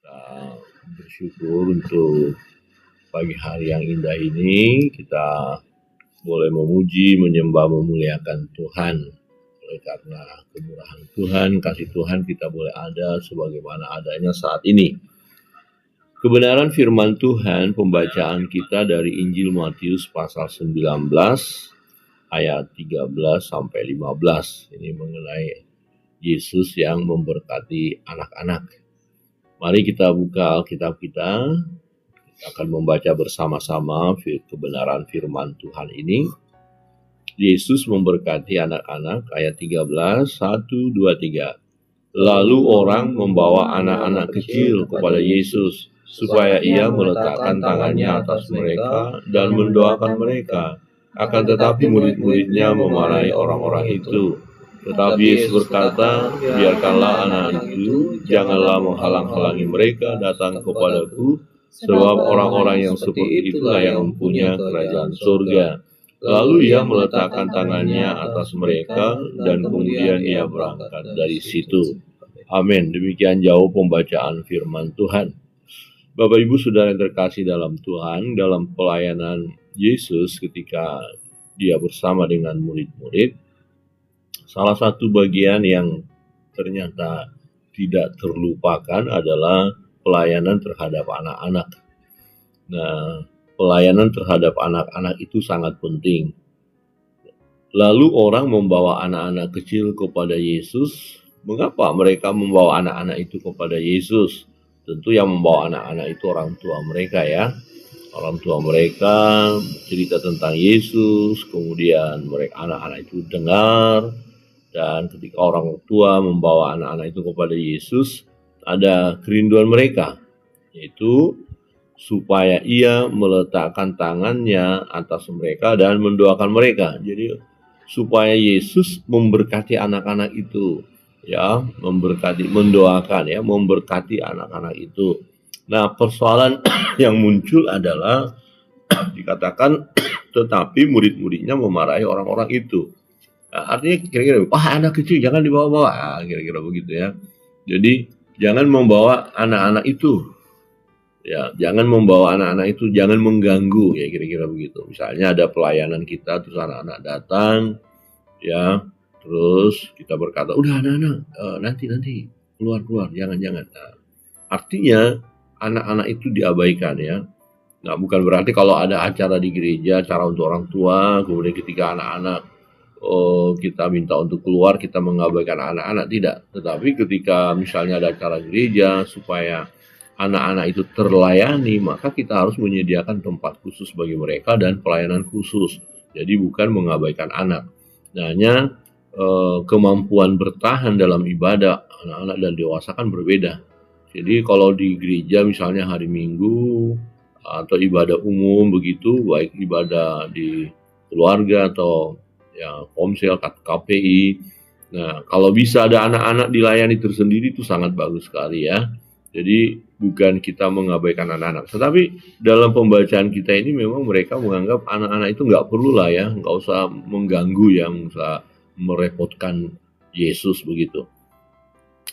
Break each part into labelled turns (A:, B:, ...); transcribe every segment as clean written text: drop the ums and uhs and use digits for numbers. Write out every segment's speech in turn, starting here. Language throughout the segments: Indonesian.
A: Kita bersyukur untuk pagi hari yang indah ini. Kita boleh memuji, menyembah, memuliakan Tuhan. Oleh karena kemurahan Tuhan, kasih Tuhan, kita boleh ada sebagaimana adanya saat ini. Kebenaran firman Tuhan, pembacaan kita dari Injil Matius pasal 19 ayat 13 sampai 15. Ini mengenai Yesus yang memberkati anak-anak. Mari kita buka Alkitab kita. Kita akan membaca bersama-sama kebenaran firman Tuhan ini. Yesus memberkati anak-anak, ayat 13, 1, 2, 3. Lalu orang membawa anak-anak kecil kepada Yesus, supaya ia meletakkan tangannya atas mereka dan mendoakan mereka. Akan tetapi murid-muridnya memarahi orang-orang itu. Tetapi Yesus berkata, biarkanlah anak itu, janganlah menghalang-halangi mereka datang kepadaku, sebab orang-orang yang seperti itulah yang mempunyai kerajaan surga. Lalu ia meletakkan tangannya atas mereka, dan kemudian ia berangkat dari situ. Amin. Demikian jauh pembacaan firman Tuhan. Bapak Ibu Saudara yang terkasih dalam Tuhan, dalam pelayanan Yesus ketika dia bersama dengan murid-murid, salah satu bagian yang ternyata tidak terlupakan adalah pelayanan terhadap anak-anak. Nah, pelayanan terhadap anak-anak itu sangat penting. Lalu orang membawa anak-anak kecil kepada Yesus. Mengapa mereka membawa anak-anak itu kepada Yesus? Tentu yang membawa anak-anak itu orang tua mereka ya. Orang tua mereka cerita tentang Yesus, kemudian mereka anak-anak itu dengar, dan ketika orang tua membawa anak-anak itu kepada Yesus, ada kerinduan mereka, yaitu supaya ia meletakkan tangannya atas mereka dan mendoakan mereka. Jadi supaya Yesus memberkati anak-anak itu, ya, mendoakan ya, memberkati anak-anak itu. Nah, persoalan yang muncul adalah dikatakan tetapi murid-muridnya memarahi orang-orang itu. Nah, artinya kira-kira, wah anak kecil jangan dibawa-bawa, kira-kira begitu ya. Jadi jangan membawa anak-anak itu, ya, jangan membawa anak-anak itu, jangan mengganggu, ya kira-kira begitu. Misalnya ada pelayanan kita, terus anak-anak datang, ya, terus kita berkata, udah anak-anak, nanti keluar, jangan. Nah, artinya anak-anak itu diabaikan ya. Nah, bukan berarti kalau ada acara di gereja, acara untuk orang tua, kemudian ketika anak-anak kita minta untuk keluar, kita mengabaikan anak-anak, tidak. Tetapi ketika misalnya ada acara gereja supaya anak-anak itu terlayani, maka kita harus menyediakan tempat khusus bagi mereka dan pelayanan khusus. Jadi bukan mengabaikan anak. Nah, hanya kemampuan bertahan dalam ibadah anak-anak dan dewasa kan berbeda. Jadi kalau di gereja misalnya hari Minggu atau ibadah umum begitu, baik ibadah di keluarga atau ya komsel, KPI. Nah, kalau bisa ada anak-anak dilayani tersendiri itu sangat bagus sekali ya. Jadi bukan kita mengabaikan anak-anak. Tetapi dalam pembacaan kita ini memang mereka menganggap anak-anak itu nggak perlu lah ya, nggak usah mengganggu ya, nggak usah merepotkan Yesus begitu.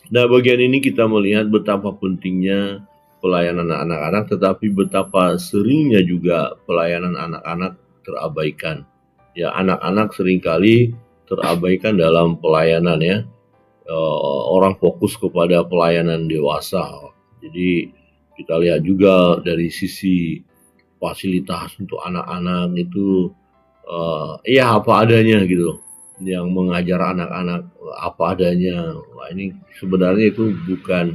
A: Nah, bagian ini kita melihat betapa pentingnya pelayanan anak-anak, tetapi betapa seringnya juga pelayanan anak-anak terabaikan. Ya, anak-anak seringkali terabaikan dalam pelayanan ya. Orang fokus kepada pelayanan dewasa. Jadi kita lihat juga dari sisi fasilitas untuk anak-anak itu ya apa adanya gitu. Yang mengajar anak-anak apa adanya. Wah, ini sebenarnya itu bukan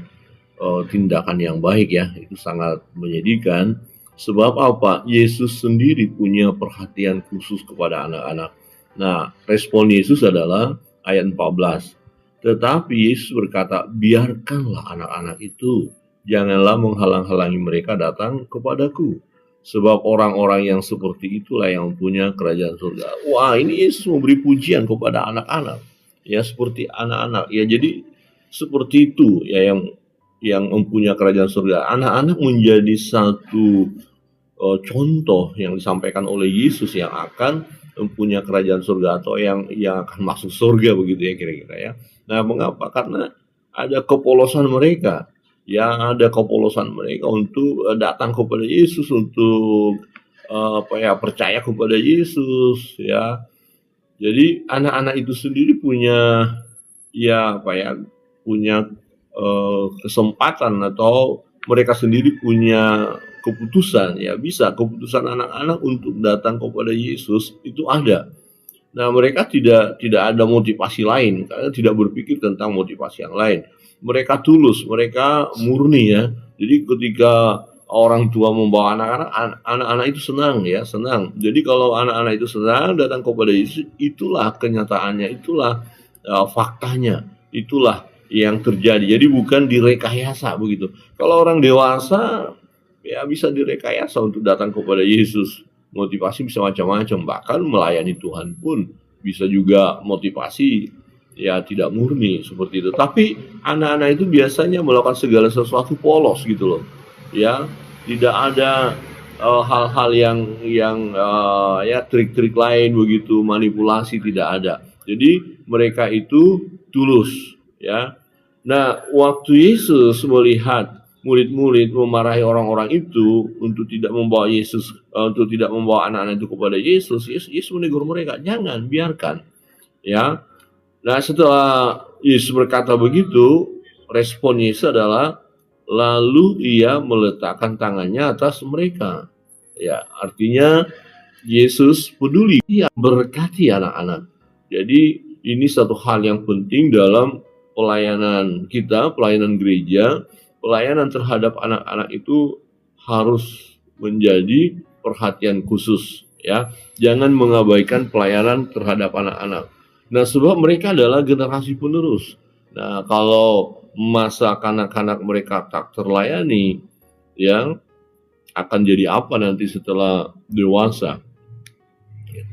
A: tindakan yang baik ya. Itu sangat menyedihkan. Sebab apa? Yesus sendiri punya perhatian khusus kepada anak-anak. Nah, respon Yesus adalah ayat 14. Tetapi Yesus berkata, biarkanlah anak-anak itu, janganlah menghalang-halangi mereka datang kepadaku. Sebab orang-orang yang seperti itulah yang punya kerajaan surga. Wah, ini Yesus memberi pujian kepada anak-anak. Ya, seperti anak-anak. Ya, jadi seperti itu ya yang mempunyai kerajaan surga. Anak-anak menjadi satu contoh yang disampaikan oleh Yesus yang akan mempunyai kerajaan surga atau yang akan masuk surga begitu ya kira-kira ya. Nah, mengapa? Karena ada kepolosan mereka. ya ada kepolosan mereka untuk datang kepada Yesus, untuk percaya kepada Yesus, ya. Jadi anak-anak itu sendiri punya punya kesempatan, atau mereka sendiri punya keputusan, ya, bisa keputusan anak-anak untuk datang kepada Yesus itu ada. Nah, mereka tidak ada motivasi lain, karena tidak berpikir tentang motivasi yang lain. Mereka tulus, mereka murni, ya. Jadi ketika orang tua membawa anak-anak itu senang, ya, senang. Jadi kalau anak-anak itu senang datang kepada Yesus, itulah kenyataannya, itulah faktanya, itulah yang terjadi. Jadi bukan direkayasa begitu. Kalau orang dewasa, ya, bisa direkayasa untuk datang kepada Yesus. Motivasi bisa macam-macam, bahkan melayani Tuhan pun bisa juga motivasi ya tidak murni seperti itu. Tapi anak-anak itu biasanya melakukan segala sesuatu polos gitu loh, ya, tidak ada hal-hal yang ya trik-trik lain begitu, manipulasi tidak ada. Jadi mereka itu tulus, ya. Nah, waktu Yesus melihat murid-murid memarahi orang-orang itu untuk tidak membawa untuk tidak membawa anak-anak itu kepada Yesus, Yesus menegur mereka, jangan, biarkan, ya. Nah, setelah Yesus berkata begitu, respon Yesus adalah lalu ia meletakkan tangannya atas mereka. Ya, artinya Yesus peduli, ia berkati anak-anak. Jadi ini satu hal yang penting dalam pelayanan kita, pelayanan gereja. Pelayanan terhadap anak-anak itu harus menjadi perhatian khusus, ya. Jangan mengabaikan pelayanan terhadap anak-anak. Nah, sebab mereka adalah generasi penerus. Nah, kalau masa kanak-kanak mereka tak terlayani, ya, akan jadi apa nanti setelah dewasa?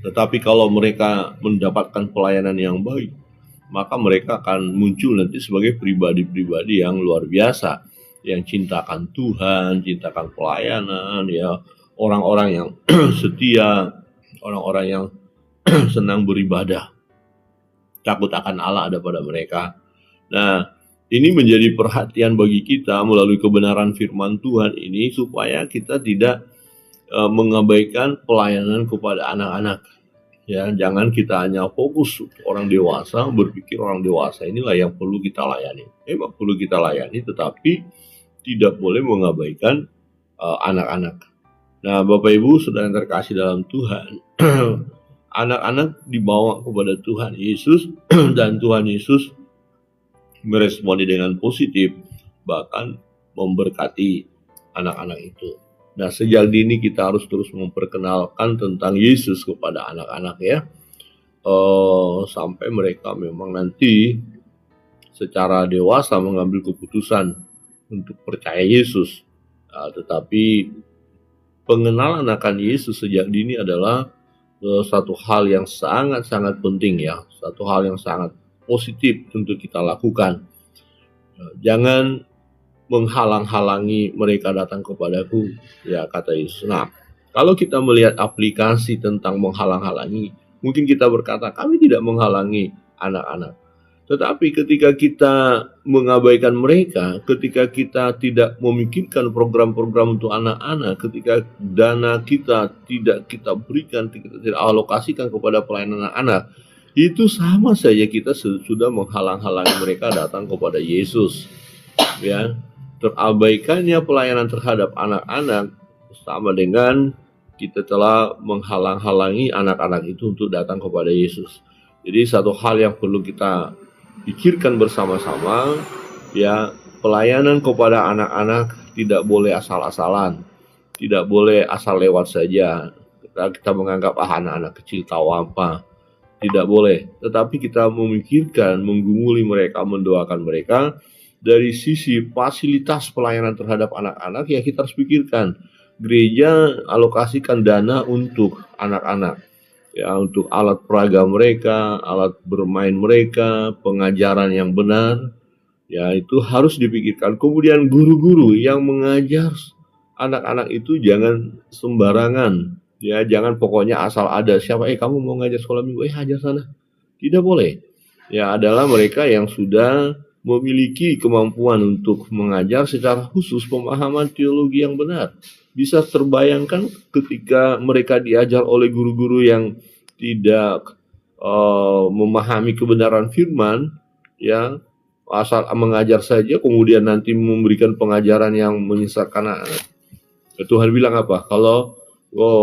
A: Tetapi kalau mereka mendapatkan pelayanan yang baik, maka mereka akan muncul nanti sebagai pribadi-pribadi yang luar biasa, yang cintakan Tuhan, cintakan pelayanan, ya, orang-orang yang setia, orang-orang yang senang beribadah, takut akan Allah ada pada mereka. Nah, ini menjadi perhatian bagi kita melalui kebenaran firman Tuhan ini, supaya kita tidak mengabaikan pelayanan kepada anak-anak. Ya, jangan kita hanya fokus orang dewasa, berpikir orang dewasa inilah yang perlu kita layani. Memang perlu kita layani, tetapi tidak boleh mengabaikan anak-anak. Nah, Bapak Ibu Saudara yang terkasih dalam Tuhan, anak-anak dibawa kepada Tuhan Yesus dan Tuhan Yesus meresponi dengan positif, bahkan memberkati anak-anak itu. Nah, sejak dini kita harus terus memperkenalkan tentang Yesus kepada anak-anak, ya, sampai mereka memang nanti secara dewasa mengambil keputusan untuk percaya Yesus. Tetapi pengenalan akan Yesus sejak dini adalah satu hal yang sangat-sangat penting, ya, satu hal yang sangat positif untuk kita lakukan. Jangan menghalang-halangi mereka datang kepadaku, ya, kata Yesus. Nah, kalau kita melihat aplikasi tentang menghalang-halangi, mungkin kita berkata kami tidak menghalangi anak-anak. Tetapi ketika kita mengabaikan mereka, ketika kita tidak memikirkan program-program untuk anak-anak, ketika dana kita tidak kita berikan, kita tidak alokasikan kepada pelayanan anak-anak, itu sama saja kita sudah menghalang-halangi mereka datang kepada Yesus, ya. Terabaikannya pelayanan terhadap anak-anak sama dengan kita telah menghalang-halangi anak-anak itu untuk datang kepada Yesus. Jadi satu hal yang perlu kita pikirkan bersama-sama, ya, pelayanan kepada anak-anak tidak boleh asal-asalan, tidak boleh asal lewat saja. Kita menganggap anak-anak kecil tahu apa, tidak boleh. Tetapi kita memikirkan, menggumuli mereka, mendoakan mereka. Dari sisi fasilitas pelayanan terhadap anak-anak, ya, kita harus pikirkan gereja alokasikan dana untuk anak-anak, ya, untuk alat peraga mereka, alat bermain mereka, pengajaran yang benar, ya, itu harus dipikirkan. Kemudian guru-guru yang mengajar anak-anak itu jangan sembarangan, ya, jangan pokoknya asal ada siapa, kamu mau ngajar sekolah minggu, ajar sana. Tidak boleh. Ya, adalah mereka yang sudah memiliki kemampuan untuk mengajar secara khusus pemahaman teologi yang benar. Bisa terbayangkan ketika mereka diajar oleh guru-guru yang tidak memahami kebenaran firman, ya, asal mengajar saja kemudian nanti memberikan pengajaran yang menyesatkan anak-anak. Tuhan bilang apa? Kalau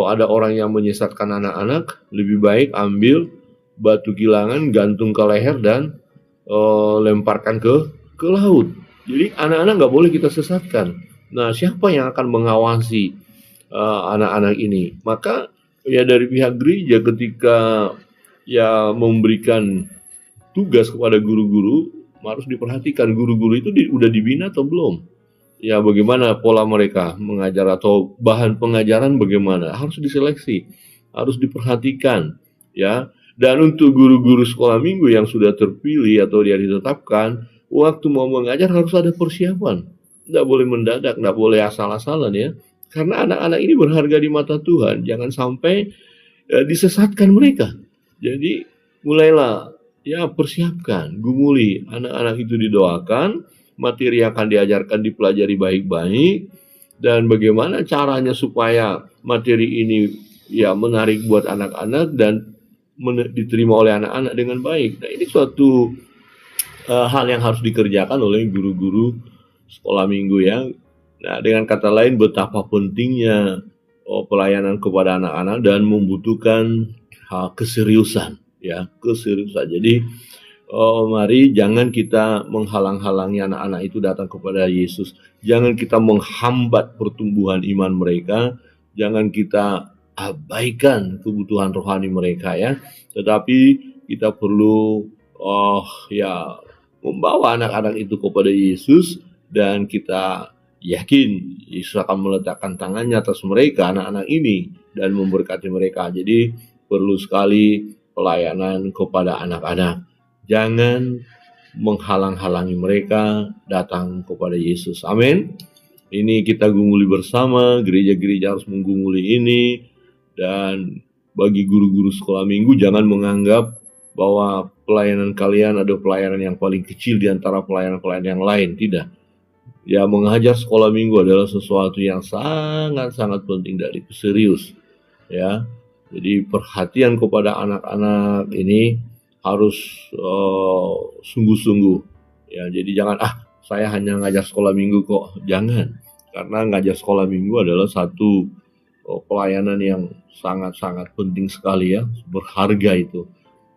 A: ada orang yang menyesatkan anak-anak, lebih baik ambil batu gilangan, gantung ke leher dan lemparkan ke laut. Jadi anak-anak nggak boleh kita sesatkan. Nah, siapa yang akan mengawasi anak-anak ini? Maka ya dari pihak gereja ketika ya memberikan tugas kepada guru-guru, harus diperhatikan guru-guru itu udah dibina atau belum. Ya bagaimana pola mereka mengajar atau bahan pengajaran bagaimana, harus diseleksi, harus diperhatikan, ya. Dan untuk guru-guru sekolah minggu yang sudah terpilih atau dia ditetapkan, waktu mau mengajar harus ada persiapan. Tidak boleh mendadak, tidak boleh asal-asalan, ya. Karena anak-anak ini berharga di mata Tuhan, jangan sampai disesatkan mereka. Jadi mulailah ya persiapkan, gumuli, anak-anak itu didoakan, materi yang akan diajarkan dipelajari baik-baik, dan bagaimana caranya supaya materi ini ya menarik buat anak-anak dan diterima oleh anak-anak dengan baik. Nah, ini suatu hal yang harus dikerjakan oleh guru-guru sekolah minggu, ya. Nah, dengan kata lain betapa pentingnya pelayanan kepada anak-anak dan membutuhkan keseriusan, ya, keseriusan. Jadi mari jangan kita menghalang-halangi anak-anak itu datang kepada Yesus. Jangan kita menghambat pertumbuhan iman mereka. Jangan kita abaikan kebutuhan rohani mereka, ya. Tetapi kita perlu ya membawa anak-anak itu kepada Yesus, dan kita yakin Yesus akan meletakkan tangannya atas mereka, anak-anak ini, dan memberkati mereka. Jadi perlu sekali pelayanan kepada anak-anak. Jangan menghalang-halangi mereka datang kepada Yesus. Amin. Ini kita gumuli bersama, gereja-gereja harus menggumuli ini. Dan bagi guru-guru sekolah minggu, jangan menganggap bahwa pelayanan kalian ada pelayanan yang paling kecil di antara pelayanan-pelayanan yang lain. Tidak. Ya, mengajar sekolah minggu adalah sesuatu yang sangat-sangat penting dari serius, ya. Jadi perhatian kepada anak-anak ini harus sungguh-sungguh, ya. Jadi jangan saya hanya ngajar sekolah minggu kok, jangan. Karena ngajar sekolah minggu adalah satu pelayanan yang sangat-sangat penting sekali, ya, berharga itu.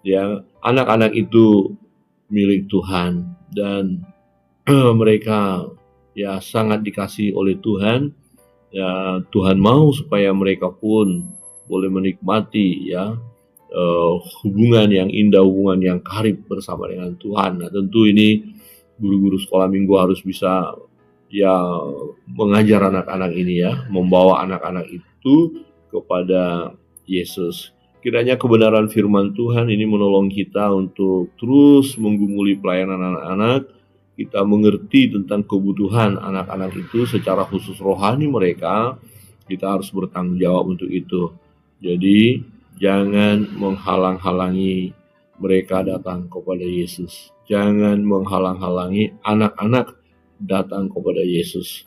A: Ya, anak-anak itu milik Tuhan dan mereka ya sangat dikasihi oleh Tuhan. Ya, Tuhan mau supaya mereka pun boleh menikmati ya hubungan yang indah, hubungan yang karib bersama dengan Tuhan. Nah, tentu ini guru-guru sekolah minggu harus bisa ya mengajar anak-anak ini, ya, membawa anak-anak itu kepada Yesus. Kiranya kebenaran firman Tuhan ini menolong kita untuk terus menggumuli pelayanan anak-anak. Kita mengerti tentang kebutuhan anak-anak itu secara khusus rohani mereka. Kita harus bertanggung jawab untuk itu. Jadi jangan menghalang-halangi mereka datang kepada Yesus. Jangan menghalang-halangi anak-anak datang kepada Yesus.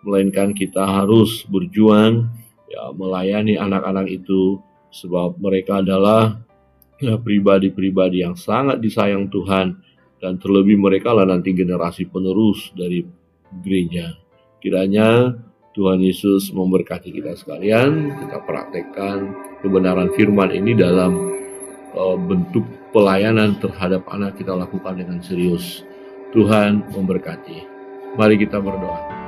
A: Melainkan kita harus berjuang ya melayani anak-anak itu, sebab mereka adalah pribadi-pribadi yang sangat disayang Tuhan. Dan terlebih mereka lah nanti generasi penerus dari gereja. Kiranya Tuhan Yesus memberkati kita sekalian. Kita praktekkan kebenaran firman ini dalam bentuk pelayanan terhadap anak kita lakukan dengan serius. Tuhan memberkati. Mari kita berdoa.